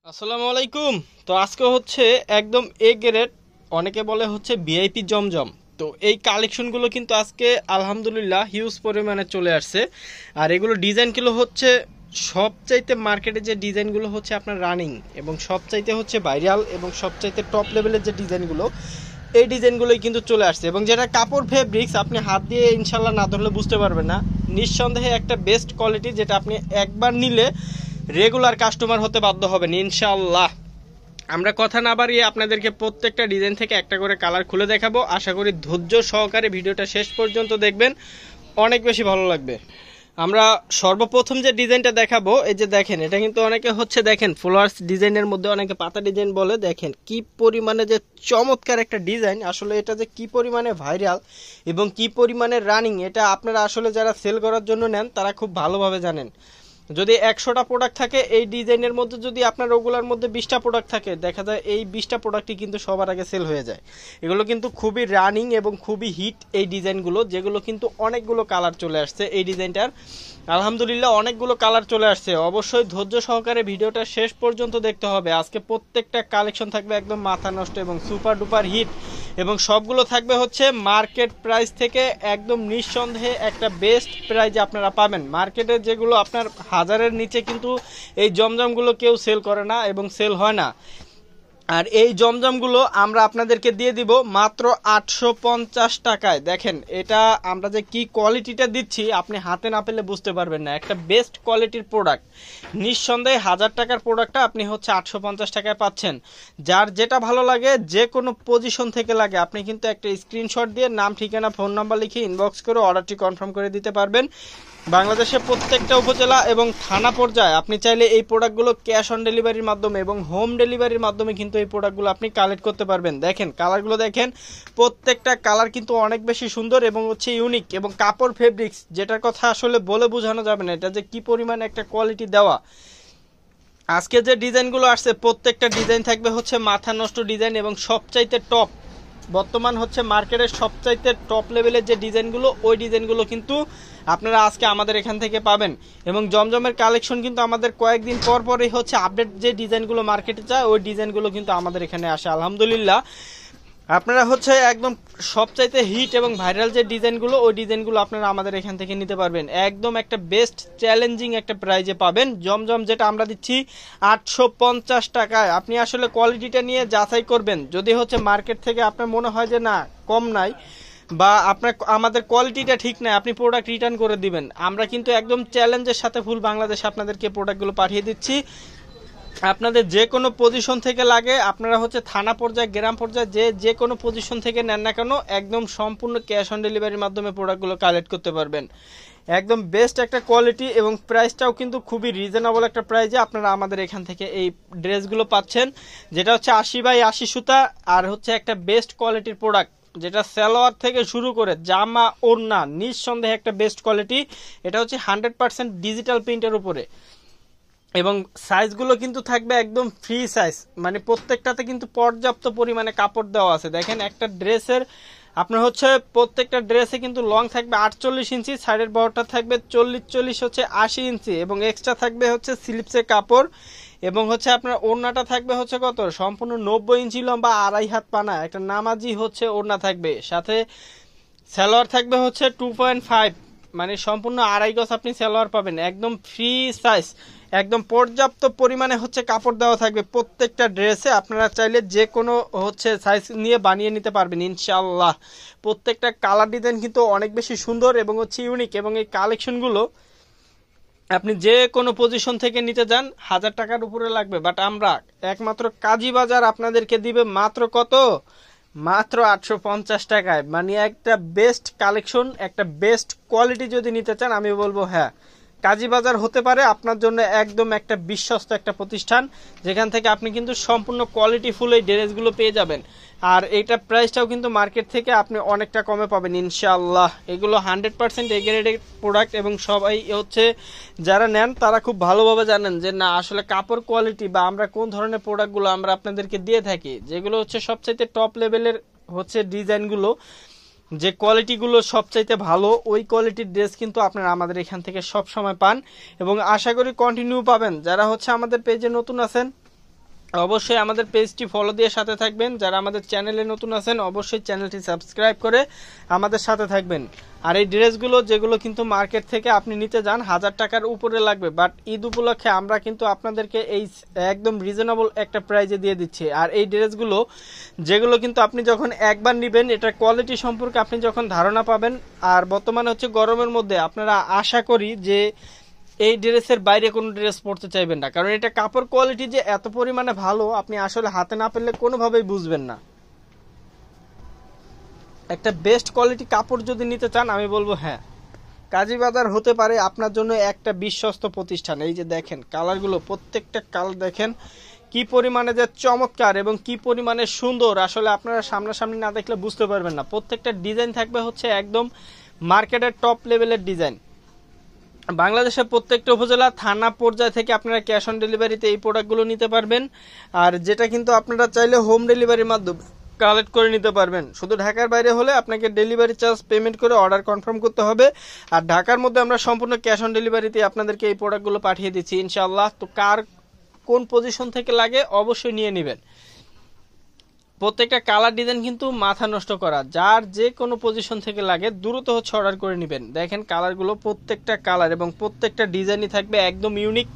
আসসালামু আলাইকুম। তো আজকে হচ্ছে একদম এ গ্রেড, অনেকে বলে হচ্ছে ভিআইপি জমজম। তো এই কালেকশনগুলো কিন্তু আজকে আলহামদুলিল্লাহ হিউজ পরিমাণে চলে আসছে। আর এগুলো ডিজাইনগুলো হচ্ছে সবচাইতে মার্কেটে যে ডিজাইনগুলো হচ্ছে আপনার রানিং এবং সবচাইতে হচ্ছে ভাইরাল এবং সবচাইতে টপ লেভেলের যে ডিজাইনগুলো, এই ডিজাইনগুলোই কিন্তু চলে আসছে। এবং যেটা কাপড় ফেব্রিক্স আপনি হাত দিয়ে ইনশাল্লাহ না ধরলে বুঝতে পারবেন না, নিঃসন্দেহে একটা বেস্ট কোয়ালিটি, যেটা আপনি একবার নিলে রেগুলার কাস্টমার হতে বাধ্য হবেন ইনশাল্লাহ। আমরা কথা না বাড়িয়ে আপনাদেরকে প্রত্যেকটা ডিজাইন থেকে একটা করে কালার খুলে দেখাবো। আশা করি ধৈর্য সহকারে ভিডিওটা শেষ পর্যন্ত দেখবেন, অনেক বেশি ভালো লাগবে। আমরা সর্বপ্রথম যে ডিজাইনটা দেখাবো, এই যে দেখেন, এটা কিন্তু অনেকে হচ্ছে দেখেন ফ্লাওয়ার্স ডিজাইনের মধ্যে অনেকে পাতা ডিজাইন বলে। দেখেন কি পরিমাণে যে চমৎকার একটা ডিজাইন, আসলে এটা যে কি পরিমাণে ভাইরাল এবং কি পরিমাণে রানিং, এটা আপনারা আসলে যারা সেল করার জন্য নেন তারা খুব ভালোভাবে জানেন। যদি 100টা প্রোডাক্ট থাকে এই ডিজাইনের মধ্যে, যদি আপনার ওগুলোর মধ্যে 20টা প্রোডাক্ট থাকে, দেখা যায় এই 20টা প্রোডাক্টই কিন্তু সবার আগে সেল হয়ে যায়। এগুলো কিন্তু খুবই রানিং এবং খুবই হিট এই ডিজাইনগুলো, যেগুলো কিন্তু অনেকগুলো কালার চলে আসছে এই ডিজাইনটার। আলহামদুলিল্লাহ অনেকগুলো কালার চলে আসছে। অবশ্যই ধৈর্য সহকারে ভিডিওটা শেষ পর্যন্ত দেখতে হবে। আজকে প্রত্যেকটা কালেকশন থাকবে একদম মাথা নষ্ট এবং সুপার ডুপার হিট, এবং সবগুলো থাকবে হচ্ছে মার্কেট প্রাইস থেকে একদম নিঃসন্দেহে একটা বেস্ট প্রাইজে আপনারা পাবেন। মার্কেটে যেগুলো আপনার হাজারের নিচে কিন্তু এই জমজমগুলো কেউ সেল করে না এবং সেল হয় না। আর এই জমজমগুলো আমরা আপনাদেরকে দিয়ে দিব মাত্র 850 টাকায়। দেখেন এটা আমরা যে কি কোয়ালিটিটা দিচ্ছি, আপনি হাতে না পেলে বুঝতে পারবেন না। একটা বেস্ট কোয়ালিটির প্রোডাক্ট, নিঃসন্দেহে 1000 টাকার প্রোডাক্টটা আপনি হচ্ছে 850 টাকায় পাচ্ছেন। যার যেটা ভালো লাগে, যে কোনো পজিশন থেকে লাগে, আপনি কিন্তু একটা স্ক্রিনশট দিয়ে নাম, ঠিকানা, ফোন নাম্বার লিখে ইনবক্স করে অর্ডারটি কনফার্ম করে দিতে পারবেন। বাংলাদেশের প্রত্যেকটা উপজেলা এবং থানা পর্যায়ে আপনি চাইলে এই প্রোডাক্টগুলো ক্যাশ অন ডেলিভারির মাধ্যমে এবং হোম ডেলিভারির মাধ্যমে কিন্তু এই প্রোডাক্টগুলো আপনি কালেক্ট করতে পারবেন। দেখেন কালারগুলো দেখেন, প্রত্যেকটা কালার কিন্তু অনেক বেশি সুন্দর এবং হচ্ছে ইউনিক। এবং কাপড় ফেব্রিক্স, যেটার কথা আসলে বলে বোঝানো যাবে না, এটা যে কি পরিমাণে একটা কোয়ালিটি দেওয়া। আজকে যে ডিজাইনগুলো আসছে প্রত্যেকটা ডিজাইন থাকবে হচ্ছে মাথা নষ্ট ডিজাইন এবং সবচাইতে টপ, বর্তমান হচ্ছে মার্কেটের সবচাইতে টপ লেভেলের যে ডিজাইনগুলো, ওই ডিজাইনগুলো কিন্তু আপনারা আজকে আমাদের এখান থেকে পাবেন। এবং জমজমের কালেকশন কিন্তু আমাদের কয়েকদিন পর পরই হচ্ছে আপডেট যে ডিজাইনগুলো মার্কেটে যায়, ওই ডিজাইনগুলো কিন্তু আমাদের এখানে আসে আলহামদুলিল্লাহ। আপনারা হচ্ছে একদম সবচাইতে হিট এবং ভাইরাল যে ডিজাইনগুলো, ওই ডিজাইনগুলো আপনারা আমাদের এখান থেকে নিতে পারবেন একদম একটা বেস্ট চ্যালেঞ্জিং একটা প্রাইজে পাবেন। জমজম যেটা আমরা দিচ্ছি 850 টাকায়। আপনি আসলে কোয়ালিটিটা নিয়ে যাচাই করবেন, যদি হচ্ছে মার্কেট থেকে আপনার মনে হয় যে না কম নাই বা আপনার আমাদের কোয়ালিটিটা ঠিক নাই, আপনি প্রোডাক্ট রিটার্ন করে দিবেন। আমরা কিন্তু একদম চ্যালেঞ্জের সাথে ফুল বাংলাদেশে আপনাদেরকে প্রোডাক্টগুলো পাঠিয়ে দিচ্ছি। আপনাদের যে কোনো পজিশন থেকে লাগে, আপনারা হচ্ছে থানা পর্যায়ে, গ্রাম পর্যায়ে, যে কোনো পজিশন থেকে নেন না কেন, একদম সম্পূর্ণ ক্যাশ অন ডেলিভারির মাধ্যমে প্রোডাক্টগুলো কালেক্ট করতে পারবেন। একদম বেস্ট একটা কোয়ালিটি এবং প্রাইসটাও কিন্তু খুবই রিজনেবল একটা প্রাইজে আপনারা আমাদের এখান থেকে এই ড্রেসগুলো পাচ্ছেন, যেটা হচ্ছে 80x80 সুতা আর হচ্ছে একটা বেস্ট কোয়ালিটির প্রোডাক্ট, যেটা সালোয়ার থেকে শুরু করে জামা ওড়না নিঃসন্দেহে একটা বেস্ট কোয়ালিটি। এটা হচ্ছে 100% ডিজিটাল প্রিন্টের উপরে এবং সাইজগুলো কিন্তু থাকবে একদম ফ্রি সাইজ, মানে প্রত্যেকটাতে কিন্তু পর্যাপ্ত পরিমাণে কাপড় দেওয়া আছে। দেখেন একটা ড্রেসের আপনার হচ্ছে প্রত্যেকটা ড্রেসে কিন্তু লং থাকবে 48 ইঞ্চি, সাইডের বড়টা থাকবে 40 হচ্ছে 80 ইঞ্চি এবং এক্সট্রা থাকবে হচ্ছে স্লিপসের কাপড়। এবং হচ্ছে আপনার ওড়নাটা থাকবে হচ্ছে কত, সম্পূর্ণ 90 ইঞ্চি লম্বা, 2.5 হাত পানা একটা নামাজি হচ্ছে ওড়না থাকবে। সাথে সালোয়ার থাকবে হচ্ছে 2.5, মানে সম্পূর্ণ 2.5 গজ আপনি সালোয়ার পাবেন একদম ফ্রি সাইজ। একদম পর্যাপ্ত পরিমাণে হচ্ছে কাপড় দেওয়া থাকবে প্রত্যেকটা ড্রেসে। আপনারা চাইলে যে কোনো হচ্ছে সাইজ নিয়ে বানিয়ে নিতে পারবেন ইনশাআল্লাহ। প্রত্যেকটা কালার ডিজাইন কিন্তু অনেক বেশি সুন্দর এবং হচ্ছে ইউনিক। এবং এই কালেকশনগুলো আপনি যে কোনো পজিশন থেকে নিতে যান 1000 টাকার উপরে লাগবে, বাট আমরা একমাত্র কাজী বাজার আপনাদেরকে দিবে মাত্র কত, মাত্র 850 টাকায়। মানে একটা বেস্ট কালেকশন, একটা বেস্ট কোয়ালিটি যদি নিতে চান, আমি বলবো হ্যাঁ কাজী বাজার হতে পারে আপনার জন্য একদম একটা বিশ্বস্ত একটা প্রতিষ্ঠান, যেখান থেকে আপনি কিন্তু সম্পূর্ণ কোয়ালিটিফুল এই ড্রেসগুলো পেয়ে যাবেন। আর এইটা প্রাইসটাও কিন্তু মার্কেট থেকে আপনি অনেকটা কমে পাবেন ইনশাআল্লাহ। এগুলো 100% এ গ্রেডের প্রোডাক্ট এবং সবাই হচ্ছে যারা নেন তারা খুব ভালোভাবে জানেন যে না আসলে কাপড় কোয়ালিটি বা আমরা কোন ধরনের প্রোডাক্টগুলো আমরা আপনাদেরকে দিয়ে থাকি, যেগুলো হচ্ছে সবচাইতে টপ লেভেলের হচ্ছে ডিজাইনগুলো, যে কোয়ালিটিগুলো সবচাইতে ভালো, ওই কোয়ালিটির ড্রেস কিন্তু আপনারা আমাদের এখান থেকে সব সময় পান এবং আশা করি কন্টিনিউ পাবেন। যারা হচ্ছে আমাদের পেজে নতুন আছেন অবশ্যই আমাদের পেজটি ফলো দিয়ে সাথে থাকবেন। যারা আমাদের চ্যানেলে নতুন আছেন অবশ্যই চ্যানেলটি সাবস্ক্রাইব করে আমাদের সাথে থাকবেন। আর এই ড্রেসগুলো যেগুলো কিন্তু মার্কেট থেকে আপনি নিতে যান 1000 টাকার উপরে লাগবে, বাট ঈদ উপলক্ষে আমরা কিন্তু আপনাদেরকে এই একদম রিজনেবল একটা প্রাইজে দিয়ে দিচ্ছি। আর এই ড্রেসগুলো যেগুলো কিন্তু আপনি যখন একবার নেবেন এটার কোয়ালিটি সম্পর্কে আপনি যখন ধারণা পাবেন, আর বর্তমানে হচ্ছে গরমের মধ্যে আপনারা আশা করি যে এই ড্রেসের বাইরে কোনো ড্রেস পরতে চাইবেন না, কারণ এটা কাপড় কোয়ালিটি যে এত পরিমাণে ভালো আপনি আসলে হাতে না পেলে কোনোভাবেই বুঝবেন না। একটা বেস্ট কোয়ালিটি কাপড় যদি নিতে চান আমি বলবো হ্যাঁ, কাজী বাজার হতে পারে আপনার জন্য একটা বিশ্বস্ত প্রতিষ্ঠান। এই যে দেখেন কালারগুলো, প্রত্যেকটা কালার দেখেন কি পরিমাণে যে চমৎকার এবং কি পরিমাণে সুন্দর, আসলে আপনারা সামনাসামনি না দেখলে বুঝতে পারবেন না। প্রত্যেকটা ডিজাইন থাকবে হচ্ছে একদম মার্কেটের টপ লেভেলের ডিজাইন। বাংলাদেশের প্রত্যেকটা উপজেলা থানা পর্যায় থেকে আপনারা ক্যাশ অন ডেলিভারিতে এই প্রোডাক্টগুলো নিতে পারবেন। আর যেটা কিন্তু আপনারা চাইলে হোম ডেলিভারির মাধ্যমে কালেক্ট করে নিতে পারবেন। শুধু ঢাকার বাইরে হলে আপনাকে ডেলিভারি চার্জ পেমেন্ট করে অর্ডার কনফার্ম করতে হবে। আর ঢাকার মধ্যে আমরা সম্পূর্ণ ক্যাশ অন ডেলিভারিতে আপনাদেরকে এই প্রোডাক্টগুলো পাঠিয়ে দিচ্ছি ইনশাআল্লাহ। তো কার কোন পজিশন থেকে লাগে অবশ্যই নিয়ে নেবেন। প্রত্যেকটা কালার ডিজাইন কিন্তু মাথা নষ্ট করা, যার যে কোনো পজিশন থেকে লাগে দ্রুত হচ্ছে অর্ডার করে নেবেন। দেখেন কালারগুলো, প্রত্যেকটা কালার এবং প্রত্যেকটা ডিজাইনই থাকবে একদম ইউনিক,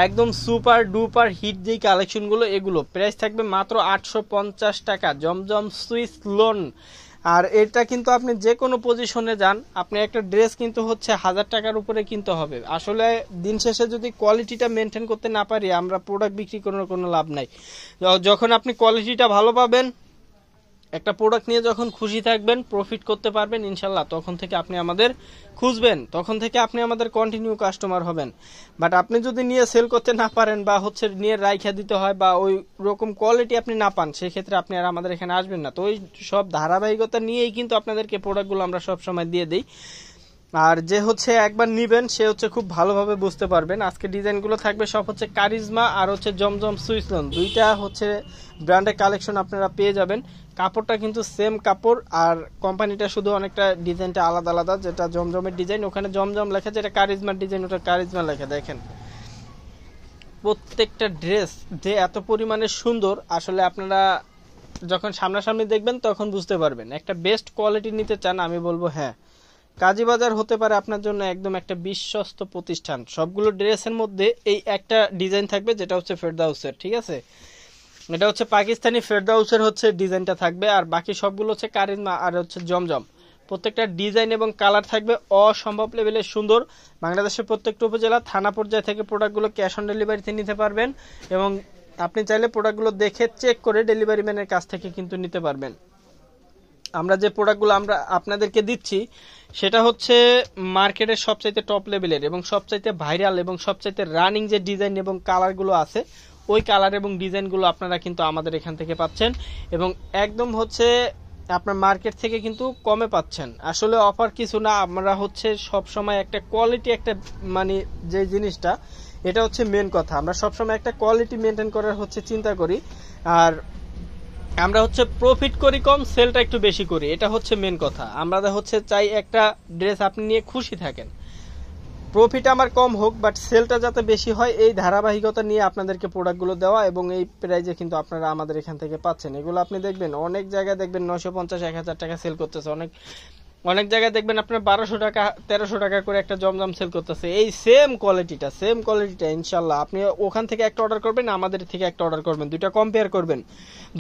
একদম সুপার ডুপার হিট যেই কালেকশনগুলো, এগুলো প্রাইস থাকবে মাত্র 850 টাকা, জমজম সুইস লোন। আর এটা কিন্তু আপনি যে কোনো পজিশনে যান, আপনি একটা ড্রেস কিন্তু হচ্ছে 1000 টাকার উপরে কিনতে হবে। আসলে দিন শেষে যদি কোয়ালিটিটা মেনটেন করতে না পারি আমরা প্রোডাক্ট বিক্রি করার কোনো লাভ নাই। যখন আপনি কোয়ালিটিটা ভালো পাবেন, একটা প্রোডাক্ট নিয়ে যখন খুশি থাকবেন, প্রফিট করতে পারবেন ইনশাল্লাহ, তখন থেকে আপনি আমাদের খুঁজবেন, তখন থেকে আপনি আমাদের কন্টিনিউ কাস্টমার হবেন। বাট আপনি যদি নিয়ে সেল করতে না পারেন বা হচ্ছে নিয়ে রাইখা দিতে হয় বা ওই রকম কোয়ালিটি আপনি না পান, সেক্ষেত্রে আপনি আর আমাদের এখানে আসবেন না। তো ওই সব ধারাবাহিকতা নিয়েই কিন্তু আপনাদেরকে প্রোডাক্টগুলো আমরা সব সময় দিয়ে দিই। আর যে হচ্ছে একবার নিবেন সে হচ্ছে খুব ভালোভাবে বুঝতে পারবেন। আজকে ডিজাইনগুলো থাকবে সব হচ্ছে কারিজমা আর হচ্ছে জমজম সুইসলন, দুইটা হচ্ছে ব্র্যান্ডের কালেকশন আপনারা পেয়ে যাবেন। কাপড়টা কিন্তু সেম কাপড়, আর কোম্পানিটা শুধু অনেকটা ডিজাইনটা আলাদা আলাদা। যেটা জমজমের ডিজাইন ওখানে জমজম লেখা, যেটা কারিজমার ডিজাইন ওটা কারিজমা লেখা। দেখেন প্রত্যেকটা ড্রেস যে এত পরিমাণে সুন্দর, আসলে আপনারা যখন সামনাসামনি দেখবেন তখন বুঝতে পারবেন। একটা বেস্ট কোয়ালিটি নিতে চান আমি বলবো হ্যাঁ, কাজী বাজার হতে পারে আপনার জন্য একদম একটা বিশ্বস্ত প্রতিষ্ঠান। সবগুলো ড্রেসের মধ্যে এই একটা ডিজাইন থাকবে যেটা হচ্ছে ফেরদাউসের, ঠিক আছে, এটা হচ্ছে পাকিস্তানি ফেরদাউসের হচ্ছে ডিজাইনটা থাকবে, আর বাকি সবগুলো হচ্ছে কারিজমা আর হচ্ছে জমজম। প্রত্যেকটা ডিজাইন এবং কালার থাকবে অসম্ভব লেভেলের সুন্দর। বাংলাদেশের প্রত্যেকটা উপজেলা থানা পর্যায় থেকে প্রোডাক্টগুলো ক্যাশ অন ডেলিভারিতে নিতে পারবেন, এবং আপনি চাইলে প্রোডাক্টগুলো দেখে চেক করে ডেলিভারি ম্যানের কাছ থেকে কিন্তু নিতে পারবেন। আমরা যে প্রোডাক্টগুলো আমরা আপনাদেরকে দিচ্ছি সেটা হচ্ছে মার্কেটের সবচাইতে টপ লেভেলের এবং সবচাইতে ভাইরাল এবং সবচাইতে রানিং যে ডিজাইন এবং কালারগুলো আছে, ওই কালার এবং ডিজাইনগুলো আপনারা কিন্তু আমাদের এখান থেকে পাচ্ছেন, এবং একদম হচ্ছে আপনার মার্কেট থেকে কিন্তু কমে পাচ্ছেন। আসলে অফার কিছু না, আমরা হচ্ছে সব সময় একটা কোয়ালিটি, একটা মানে যে জিনিসটা এটা হচ্ছে মেন কথা, আমরা সবসময় একটা কোয়ালিটি মেনটেন করার হচ্ছে চিন্তা করি। আর আমরা হচ্ছে প্রফিট করি কম, সেলটা একটু বেশি করি, এটা হচ্ছে মেন কথা। আমরা হচ্ছে চাই একটা ড্রেস আপনি নিয়ে খুশি থাকেন, প্রফিট আমার কম হোক বাট সেলটা যাতে বেশি হয়, এই ধারাবাহিকতা নিয়ে আপনাদেরকে প্রোডাক্টগুলো দেওয়া, এবং এই প্রাইজে কিন্তু আপনারা আমাদের এখান থেকে পাচ্ছেন। এগুলো আপনি দেখবেন অনেক জায়গায় দেখবেন 950-1000 টাকা সেল করতেছে, অনেক অনেক জায়গায় দেখবেন আপনার 1200 টাকা 1300 টাকা করে একটা জমজম সেল করতেছে। এই সেম কোয়ালিটিটা ইনশাল্লাহ আপনি ওখান থেকে একটা অর্ডার করবেন, আমাদের থেকে একটা অর্ডার করবেন, দুইটা কম্পেয়ার করবেন,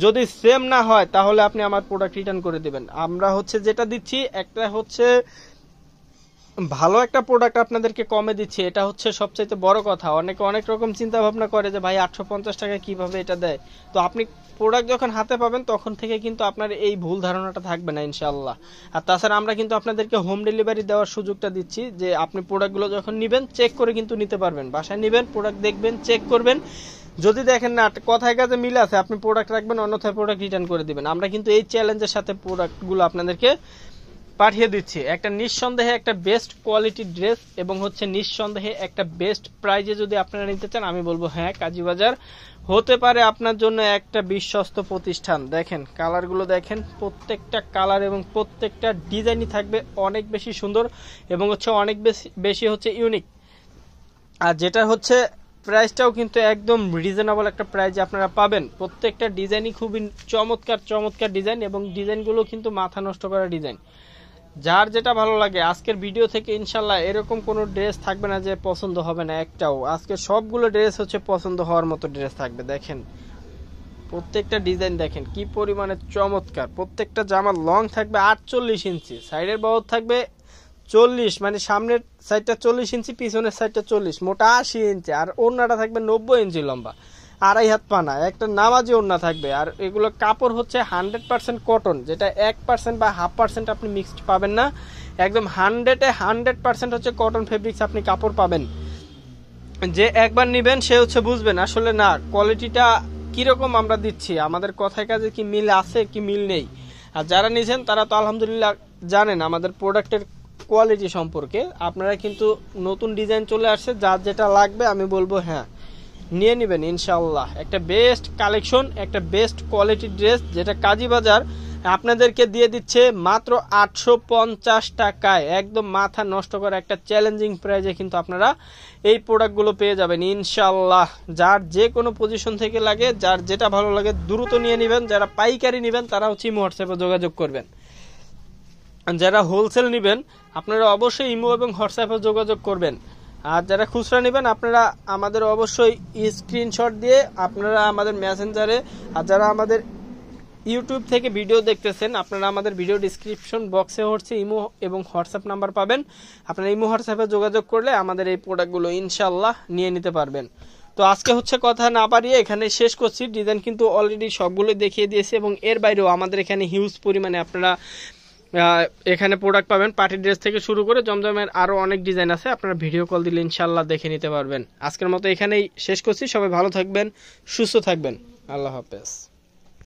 যদি সেম না হয় তাহলে আপনি আমার প্রোডাক্ট রিটার্ন করে দিবেন। আমরা হচ্ছে যেটা দিচ্ছি একটা হচ্ছে ভালো একটা প্রোডাক্ট আপনাদেরকে কমে দিচ্ছি, এটা হচ্ছে সবচাইতে বড় কথা। অনেকে অনেক রকম চিন্তা ভাবনা করে যে ভাই 850 টাকা কিভাবে এটা দেয়। তো আপনি প্রোডাক্ট যখন হাতে পাবেন তখন থেকে কিন্তু আপনার এই ভুল ধারণাটা থাকবে না ইনশাআল্লাহ। আর তাছাড়া আমরা কিন্তু আপনাদেরকে হোম ডেলিভারি দেওয়ার সুযোগটা দিচ্ছি, যে আপনি প্রোডাক্টগুলো যখন নেবেন চেক করে কিন্তু নিতে পারবেন। বাসায় নেবেন, প্রোডাক্ট দেখবেন, চেক করবেন, যদি দেখেন না কথায় কাজে মিল আছে আপনি প্রোডাক্ট রাখবেন, অন্যথায় প্রোডাক্ট রিটার্ন করে দিবেন। আমরা কিন্তু এই চ্যালেঞ্জের সাথে প্রোডাক্টগুলো আপনাদেরকে পাঠিয়ে দিচ্ছি। একটা নিঃসন্দেহে একটা বেস্ট কোয়ালিটির ড্রেস এবং হচ্ছে নিঃসন্দেহে একটা বেস্ট প্রাইজে যদি আপনারা নিতে চান আমি বলবো হ্যাঁ, কাজী বাজার হতে পারে আপনার জন্য একটা বিশ্বস্ত প্রতিষ্ঠান। দেখেন কালারগুলো, দেখেন প্রত্যেকটা কালার এবং প্রত্যেকটা ডিজাইনই থাকবে অনেক বেশি সুন্দর এবং হচ্ছে অনেক বেশি হচ্ছে ইউনিক। আর যেটা হচ্ছে প্রাইসটাও কিন্তু একদম রিজনেবল একটা প্রাইসে আপনারা পাবেন। প্রত্যেকটা ডিজাইনই খুবই চমৎকার চমৎকার ডিজাইন এবং ডিজাইনগুলো কিন্তু মাথা নষ্ট করা ডিজাইন। যার যেটা ভালো লাগে আজকের ভিডিও থেকে ইনশাল্লাহ এরকম কোনো ড্রেস থাকবে না যে পছন্দ হবে না একটাও। আজকে সবগুলো ড্রেস হচ্ছে পছন্দ হওয়ার মতো ড্রেস থাকবে। দেখেন প্রত্যেকটা ডিজাইন দেখেন কি পরিমাণে চমৎকার। প্রত্যেকটা জামা লং থাকবে 48 ইঞ্চি, সাইডের বহর থাকবে 40, মানে সামনের সাইডটা 40 ইঞ্চি, পিছনের সাইডটা 40, মোটা 80 ইঞ্চি, আর ওড়নাটা থাকবে 90 ইঞ্চি লম্বা, 2.5 হাত পানা, একটা নামাজি ওড়না থাকবে। আর এগুলো কাপড় হচ্ছে 100% কটন, যেটা 1% বা 0.5% আপনি মিক্সড পাবেন না। একদম 100% হচ্ছে কটন ফেব্রিক্স আপনি কাপড় পাবেন। যে একবার নেবেন সে হচ্ছে বুঝবেন আসলে না কোয়ালিটিটা কিরকম আমরা দিচ্ছি, আমাদের কথায় কাজে কি মিল আছে কি মিল নেই। আর যারা নিয়েছেন তারা তো আলহামদুলিল্লাহ জানেন আমাদের প্রোডাক্টের কোয়ালিটি সম্পর্কে। আপনারা কিন্তু নতুন ডিজাইন চলে আসছে, যার যেটা লাগবে আমি বলবো হ্যাঁ নিয়ে নেবেন ইনশাআল্লাহ। একটা বেস্ট কালেকশন, একটা বেস্ট কোয়ালিটির ড্রেস, যেটা কাজী বাজার আপনাদেরকে দিয়ে দিচ্ছে মাত্র 850 টাকায়। একদম মাথা নষ্ট করা একটা চ্যালেঞ্জিং প্রাইজে কিন্তু আপনারা এই প্রোডাক্টগুলো পেয়ে যাবেন ইনশাআল্লাহ। যার যে কোনো পজিশন থেকে লাগে, যার যেটা ভালো লাগে দ্রুত নিয়ে নেবেন। যারা পাইকারি নেবেন তারা হচ্ছে ইমো হোয়াটসঅ্যাপে যোগাযোগ করবেন। যারা হোলসেল নেবেন আপনারা অবশ্যই ইমো এবং হোয়াটসঅ্যাপে যোগাযোগ করবেন। আর যারা খুচরা নেবেন আপনারা আমাদের অবশ্যই স্ক্রিনশট দিয়ে আপনারা আমাদের মেসেঞ্জারে, আর যারা আমাদের ইউটিউব থেকে ভিডিও দেখতেছেন আপনারা আমাদের ভিডিও ডিসক্রিপশন বক্সে হচ্ছে ইমো এবং হোয়াটসঅ্যাপ নাম্বার পাবেন। আপনারা ইমো হোয়াটসঅ্যাপে যোগাযোগ করলে আমাদের এই প্রোডাক্টগুলো ইনশাআল্লাহ নিয়ে নিতে পারবেন। তো আজকে হচ্ছে কথা না বাড়িয়ে এখানে শেষ করছি। ডিজাইন কিন্তু অলরেডি সবগুলো দেখিয়ে দিয়েছি এবং এর বাইরেও আমাদের এখানে হিউজ পরিমাণে আপনারা এখানে প্রোডাক্ট পাবেন। পার্টি ড্রেস থেকে শুরু করে জমজমের আরও অনেক ডিজাইন আছে, আপনারা ভিডিও কল দিলে ইনশাআল্লাহ দেখে নিতে পারবেন। আজকের মতো এখানেই শেষ করছি। সবাই ভালো থাকবেন, সুস্থ থাকবেন, আল্লাহ হাফেজ।